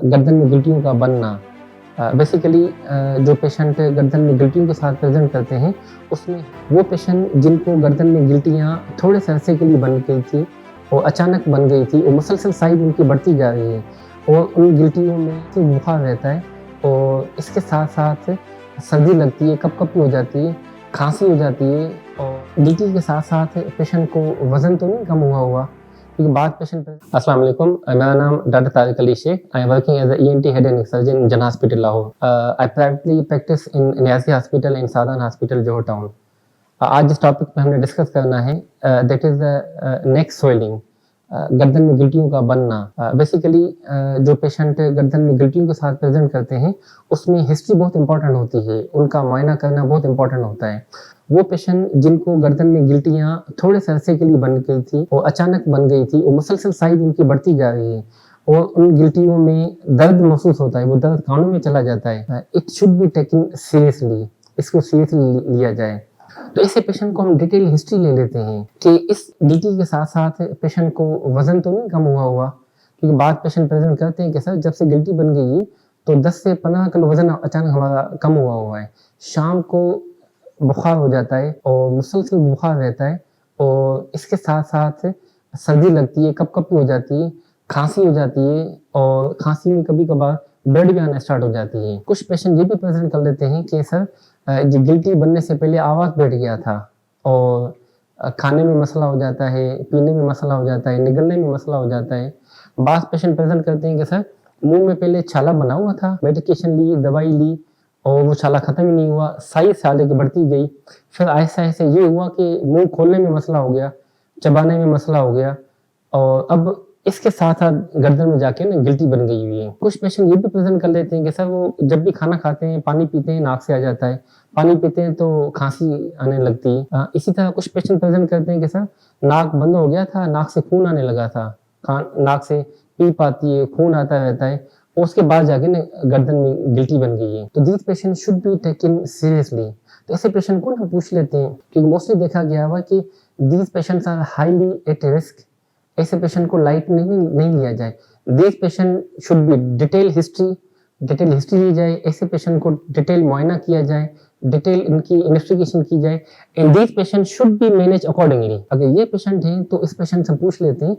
गर्दन में गिल्टियों का बनना। बेसिकली जो पेशेंट गर्दन में गिल्टियों के साथ प्रेजेंट करते हैं, उसमें वो पेशेंट जिनको गर्दन में गिल्टियाँ थोड़े से अरसे के लिए बन गई थी और अचानक बन गई थी और मुसलसल साइज उनकी बढ़ती जा रही है और उन गिल्टियों में बुखार रहता है और इसके साथ साथ सर्दी लगती है, कँपकँपी हो जाती है, खांसी हो जाती है और गिल्टी के साथ साथ पेशेंट को वज़न तो नहीं कम हुआ क्योंकि बाद पेशेंट। अस्सलाम वालेकुम, मेरा नाम doctor Tariq Ali Shaikh. I am working as ENT head and neck surgeon in Jinnah hospital Lahore. I privately practice in Niazi hospital in Sadan hospital Johar town. आज जिस टॉपिक पे हमने डिस्कस करना है that is the neck swelling, गर्दन में गिल्टियों का बनना। बेसिकली जो पेशेंट गर्दन में गिल्टियों के साथ प्रेजेंट करते हैं, उसमें हिस्ट्री बहुत इंपॉर्टेंट होती है, उनका मुआयना करना बहुत इंपॉर्टेंट होता है। वो पेशेंट जिनको गर्दन में गिल्टियाँ थोड़े से अरसे के लिए बन गई थी और अचानक बन गई थी और मुसलसल साइज उनकी बढ़ती जा रही है और उन गिल्टियों में दर्द महसूस होता है, वो दर्द कानों में चला जाता है। It should be taken seriously, इसको सीरियसली लिया जाए। तो ऐसे पेशेंट को हम डिटेल हिस्ट्री ले लेते हैं कि इस गिल्टी के साथ साथ पेशेंट को वजन तो नहीं कम हुआ क्योंकि बाद पेशेंट प्रेजेंट करते हैं कि सर जब से गिल्टी बन गई है तो 10 से 15 किलो वजन अचानक हमारा कम हुआ है। शाम को बुखार हो जाता है और मुसलसल बुखार रहता है और इसके साथ साथ सर्दी लगती है, कँपकँपी हो जाती है, खांसी हो जाती है और खांसी में कभी कभार ब्लड भी आना स्टार्ट हो जाती है। कुछ पेशेंट ये भी प्रेजेंट कर लेते हैं कि सर जो गिल्टी बनने से पहले आवाज़ बैठ गया था और खाने में मसला हो जाता है, पीने में मसला हो जाता है, निगलने में मसला हो जाता है। बाद पेशेंट प्रेजेंट करते हैं कि सर मुंह में पहले छाला बना हुआ था, मेडिकेशन ली, दवाई ली और वो छाला ख़त्म ही नहीं हुआ, साइज छाले की बढ़ती गई। फिर ऐसे ये हुआ कि मुंह खोलने में मसला हो गया, चबाने में मसला हो गया और अब इसके साथ साथ गर्दन में जाके ना गिल्टी बन गई हुई है। कुछ पेशेंट ये भी प्रेजेंट कर लेते हैं कि सर वो जब भी खाना खाते हैं, पानी पीते हैं, नाक से आ जाता है, पानी पीते हैं तो खांसी आने लगती है। इसी तरह कुछ पेशेंट प्रेजेंट करते हैं कि सर नाक बंद हो गया था, नाक से खून आने लगा था, नाक से पीप आती है, खून आता रहता है और उसके बाद जाके ना गर्दन में गिल्टी बन गई है। तो these patient should be taken seriously. तो ऐसे पेशेंट को ना पूछ लेते हैं क्योंकि मोस्टली देखा गया हुआ कि these patients are highly at risk. ऐसे पेशेंट को लाइट नहीं लिया जाए। These patient should be detail history ली जाए, ऐसे पेशेंट को डिटेल मुआयना किया जाए, डिटेल इनकी इन्वेस्टिगेशन की जाए and these patient should be manage accordingly. अगर ये पेशेंट हैं तो इस पेशेंट से पूछ लेते हैं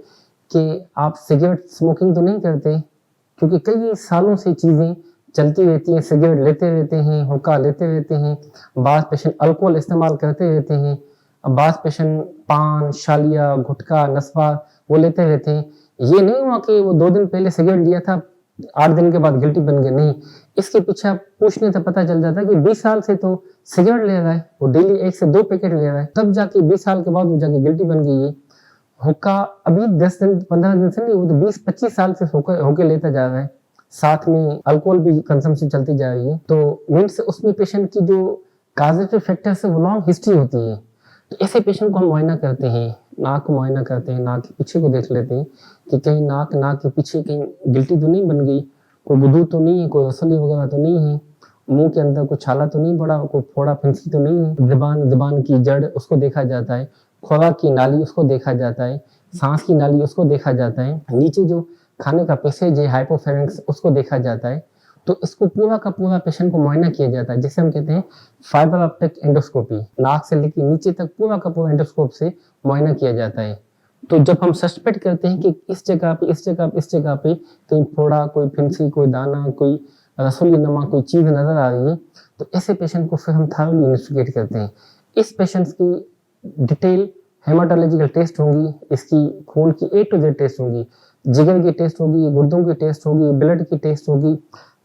कि आप सिगरेट स्मोकिंग तो नहीं करते, क्योंकि कई सालों से चीज़ें चलती रहती हैं, सिगरेट लेते रहते हैं, हुक्का लेते रहते हैं, बाद पेशेंट अल्कोहल इस्तेमाल करते रहते हैं, बाद पेशेंट पान, शालिया, गुटखा, नस्वा वो लेते रहते हैं। ये नहीं हुआ कि वो 2 दिन पहले सिगरेट लिया था, 8 दिन के बाद गिल्टी बन गए, नहीं। इसके पीछे आप पूछने से पता चल जाता है कि 20 साल से तो सिगरेट ले रहा है, वो डेली 1 से 2 पैकेट ले रहा है, तब जाके 20 साल के बाद वो जाके गिल्टी बन गई है। हुक्का अभी 10 दिन 15 दिन से नहीं, वो तो 20-25 साल से हुक्के लेता जा रहा है, साथ में अल्कोहल भी कंजम्पशन चलती जा रही है। तो मीन्स उसमें पेशेंट की जो कॉजेटिव फैक्टर से वो लॉन्ग हिस्ट्री होती है। तो ऐसे पेशेंट को हम मुआयना करते हैं, नाक को मुआयना करते हैं, नाक के पीछे को देख लेते हैं कि कहीं नाक के पीछे कहीं गिल्टी तो नहीं बन गई, कोई गुदू तो नहीं है, कोई रसोली वगैरह तो नहीं है, मुंह के अंदर कोई छाला तो नहीं पड़ा, कोई फोड़ा फिंसी तो नहीं है, ज़बान की जड़ उसको देखा जाता है, खुराक की नाली उसको देखा जाता है, सांस की नाली उसको देखा जाता है, नीचे जो खाने का पैसेज है हाइपोफेरेंक्स उसको देखा जाता है। तो इसको पूरा का पूरा पेशेंट को मुआयना किया जाता है, जिसे हम कहते हैं फाइबर ऑप्टिक एंडोस्कोपी। नाक से लेकर नीचे तक पूरा का पूरा एंडोस्कोप से मुआयना किया जाता है। तो जब हम सस्पेक्ट करते हैं कि इस जगह पे कहीं फोड़ा, कोई फिंसी, कोई दाना, कोई रसोली नमा कोई चीज़ नज़र आ रही है, तो ऐसे पेशेंट को फिर हम थारोली इन्वेस्टिगेट करते हैं। इस पेशेंट्स की डिटेल हेमाटोलॉजिकल टेस्ट होंगी, इसकी खून की A to Z टेस्ट होगी, जिगर की टेस्ट होगी, गुर्दों की टेस्ट होगी, ब्लड की टेस्ट होगी,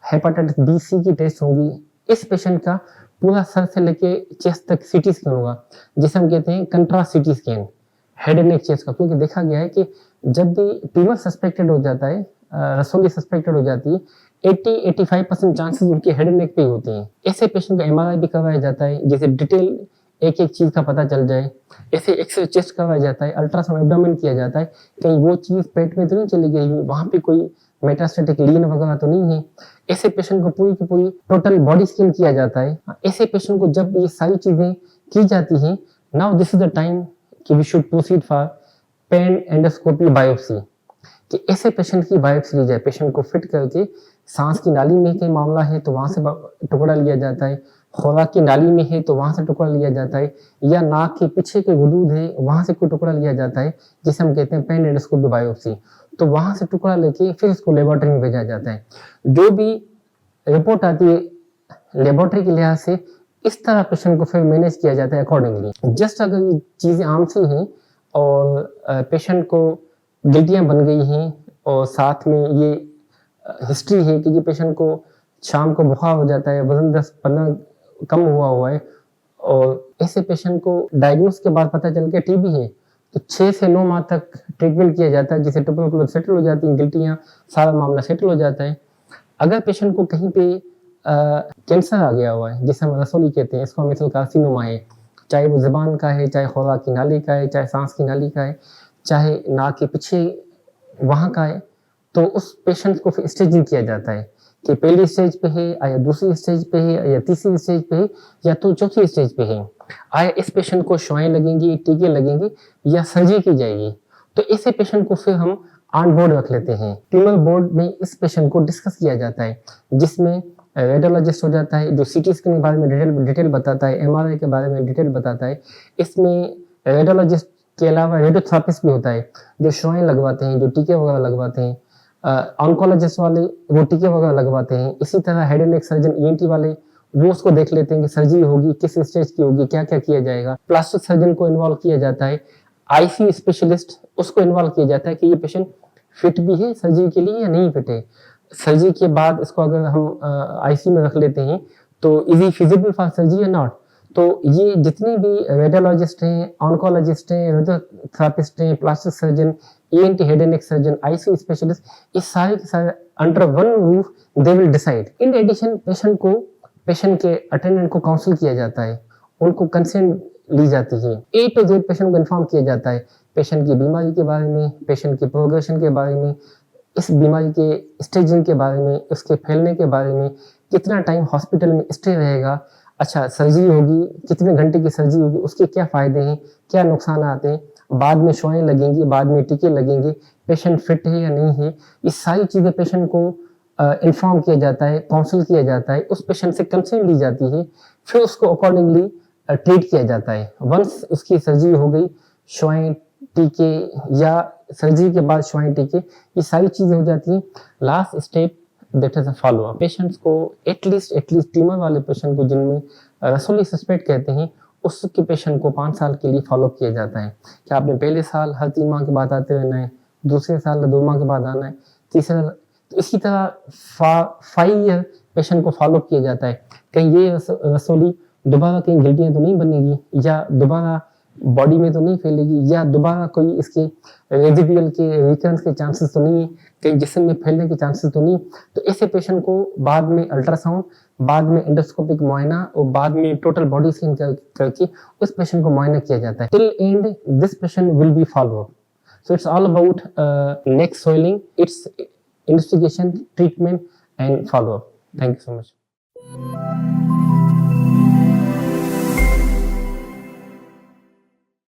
हेपेटाइटिस B, C की टेस्ट होगी। इस पेशेंट का पूरा सर से लेके चेस्ट तक CT स्कैन होगा, जिसे हम कहते हैं contrast CT scan head and neck chest का, क्योंकि देखा गया है कि जब भी ट्यूमर सस्पेक्टेड हो जाता है, रसोली सस्पेक्टेड हो जाती है, 80-85% चांसेस उनके हेड एंड नेक पे ही होते हैं। ऐसे पेशेंट का MRI भी करवाया जाता है, जिसे डिटेल एक चीज़ का पता चल जाए। ऐसे एक्सरे चेस्ट करवाया जाता है, अल्ट्रासाउंड एब्डोमेन किया जाता है, कहीं वो चीज़ पेट में तो नहीं चली गई, वहाँ पे कोई मेटास्टेटिक लीन वगैरह तो नहीं है। ऐसे पेशेंट को पूरी की पूरी टोटल बॉडी स्कैन किया जाता है। ऐसे पेशेंट को जब ये सारी चीज़ें की जाती हैं, now this is the time कि we should proceed for pan endoscopy biopsy, कि ऐसे पेशेंट की बायोप्सी ली जाए, पेशेंट को फिट करके सांस की नाली में कहीं मामला है तो वहाँ से टुकड़ा लिया जाता है, खुराक की नाली में है तो वहाँ से टुकड़ा लिया जाता है, या नाक के पीछे के गुदूद है वहाँ से कोई टुकड़ा लिया जाता है, जिसे हम कहते हैं पेन एंडोस्कोपी बायोप्सी। तो वहाँ से टुकड़ा लेके फिर इसको लेबोरेटरी में भेजा जाता है। जो भी रिपोर्ट आती है लेबोरेटरी के लिहाज से, इस तरह पेशेंट को फिर मैनेज किया जाता है अकॉर्डिंगली। जस्ट अगर ये चीज़ें आम सी हैं और पेशेंट को गिल्टियाँ बन गई हैं और साथ में ये हिस्ट्री है कि ये पेशेंट को शाम को बुखार हो जाता है, वज़न 10-15 कम हुआ है, और ऐसे पेशेंट को डायग्नोस के बाद पता चल गया टीबी है, तो 6 से 9 माह तक ट्रीटमेंट किया जाता है, जिससे ट्यूबरकुलोसिस सेटल हो जाती है, गिल्टियाँ, सारा मामला सेटल हो जाता है। अगर पेशेंट को कहीं पे कैंसर आ गया हुआ है, जिसे हम रसोली कहते हैं, स्क्वामस सेल कार्सिनोमा है, चाहे वो ज़ुबान का है, चाहे खुराक की नाली का है, चाहे सांस की नाली का है, चाहे नाक के पीछे वहाँ का है, तो उस पेशेंट को फिर स्टेजिंग किया जाता है कि पहली स्टेज पे है, या दूसरी स्टेज पे है, या तीसरी स्टेज पे है, या तो चौथी स्टेज पे है। आया इस पेशेंट को शुआएं लगेंगी, टीके लगेंगे, या सर्जरी की जाएगी। तो ऐसे पेशेंट को फिर हम ऑन बोर्ड रख लेते हैं। ट्यूमर बोर्ड में इस पेशेंट को डिस्कस किया जाता है, जिसमें रेडियोलॉजिस्ट हो जाता है जो सीटी स्कैन के बारे में डिटेल बताता है, एमआरआई के बारे में डिटेल बताता है। इसमें रेडियोलॉजिस्ट के अलावा रेडियोथेरेपिस्ट भी होता है जो शुआएं लगवाते हैं, जो टीके वगैरह लगवाते हैं। ऑन्कोलॉजिस्ट वाले वो टीके वगैरह लगवाते हैं। इसी तरह head and neck surgeon ENT वाले वो उसको देख लेते हैं कि सर्जरी होगी, किस स्टेज की होगी, क्या क्या किया जाएगा। प्लास्टिक सर्जन को इन्वॉल्व किया जाता है। आईसी स्पेशलिस्ट उसको इन्वॉल्व किया जाता है कि ये पेशेंट फिट भी है सर्जरी के लिए या नहीं फिट है। सर्जरी के बाद इसको अगर हम आईसी में रख लेते हैं तो is he feasible for surgery या नॉट। तो ये जितने भी रेडियोलॉजिस्ट हैं, ऑन्कोलॉजिस्ट हैं, रेडियोथेरेपिस्ट हैं, plastic surgeon, ENT head and neck surgeon, ICU specialist, ये सारे के सारे under one roof they will decide. In addition patient के अटेंडेंट को काउंसिल किया जाता है, उनको कंसेंट ली जाती है, ए टू जेड पेशेंट को इन्फॉर्म किया जाता है, पेशेंट की बीमारी के बारे में, पेशेंट की प्रोग्रेशन के बारे में, इस बीमारी के स्टेजिंग के बारे में, उसके फैलने के बारे में, कितना टाइम हॉस्पिटल में स्टे रहेगा, अच्छा सर्जरी होगी, कितने घंटे की सर्जरी होगी, उसके क्या फ़ायदे हैं, क्या नुकसान आते हैं, बाद में शुआएं लगेंगी, बाद में टीके लगेंगे, पेशेंट फिट है या नहीं है, ये सारी चीज़ें पेशेंट को इन्फॉर्म किया जाता है, काउंसिल किया जाता है, उस पेशेंट से कंसेंट ली जाती है, फिर उसको अकॉर्डिंगली ट्रीट किया जाता है। वंस उसकी सर्जरी हो गई, शुआएं, टीके, या सर्जरी के बाद शुआएं, टीके, ये सारी चीज़ें हो जाती हैं। Last step that is a follow up. Patients को एटलीस्ट ट्यूमर वाले पेशेंट को जिनमें रसोली सस्पेक्ट कहते हैं, उसके पेशेंट को 5 साल के लिए फॉलो किया जाता है कि आपने पहले साल हर 3 माह के बाद आते रहना है, दूसरे साल 2 माह के बाद आना है, तीसरे साल, तो इसी तरह 5 ईयर पेशेंट को फॉलो किया जाता है। कहीं ये रसोली दोबारा कहीं गिल्टियाँ तो नहीं बनेगी, या दोबारा बॉडी में तो नहीं फैलेगी, या दोबारा कोई इसके रेजिडुअल के रिकरेंस के चांसेस तो नहीं है, कहीं जिस्म में फैलने के चांसेस तो नहीं। तो ऐसे पेशेंट को बाद में अल्ट्रासाउंड, बाद में एंडोस्कोपिक मुआयना और बाद में टोटल बॉडी स्कैन करके उस पेशेंट को मुआयना किया जाता है। Till end this patient will be follow up. So it's all about neck swelling, its investigation, treatment and follow up. Thank you so much.